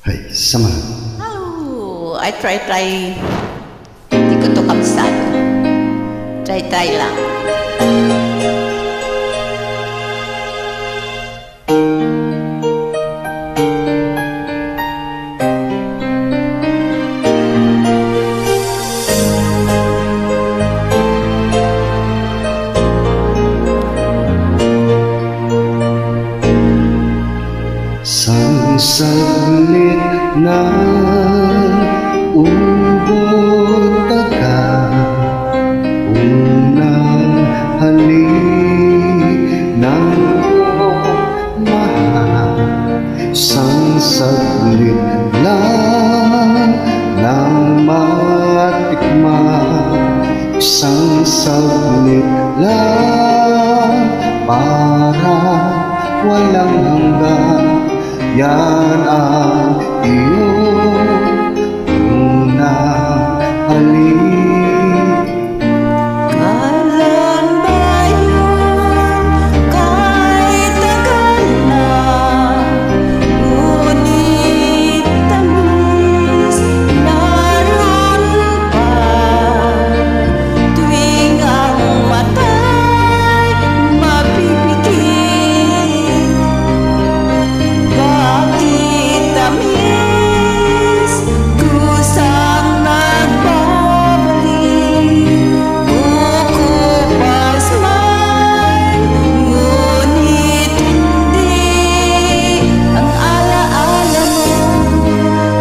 Hay, sama. Oh, I try. Hindi ko to kamsado. Try lang. Isang saglit na ubod taga unang halik ng mahal. Isang saglit lang nang matikman, isang saglit lang para walang hanggan. Yan ang iyong unang halik. Kailan ba yun? Kahit tagal na, ngunit tamis naroon pa. Tuwing ang mata'y mapipikit, bakit tamis kusang nagbabalik? Kukupas man, ngunit hindi ang alaala mo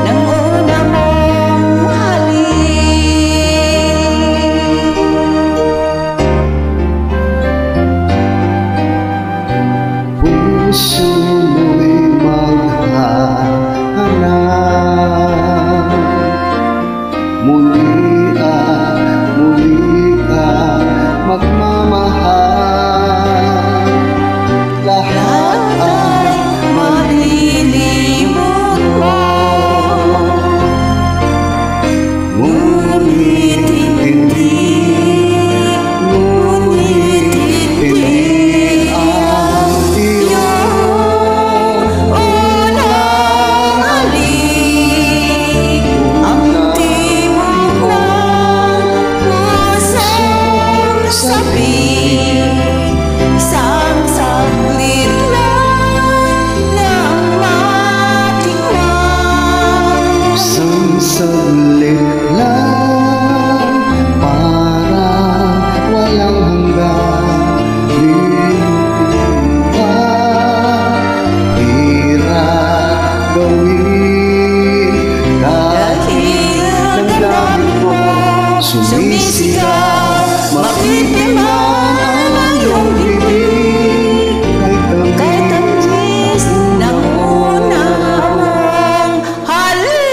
ng una mong halik. Puso mo'y maghahanap, muli at muli ka magmamahal. Lahat ay Malilimot mo, ngunit hindi ang iyong unang halik. Ang timog ng pusong sabi, isang saglit lang nang matikman. isang saglit lang para walang hanggan. Hindi ka hirap gawin Dahil ang damdamin mo sumisigaw, mapipiman ang iyong bibig. Kahit tamis ng una mong halik.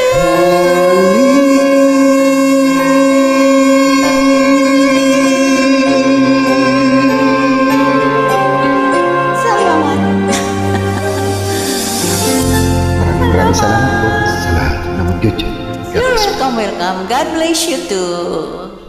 Salamat. Maraming salamat po sa lahat ng YouTube. You're welcome. God bless you too.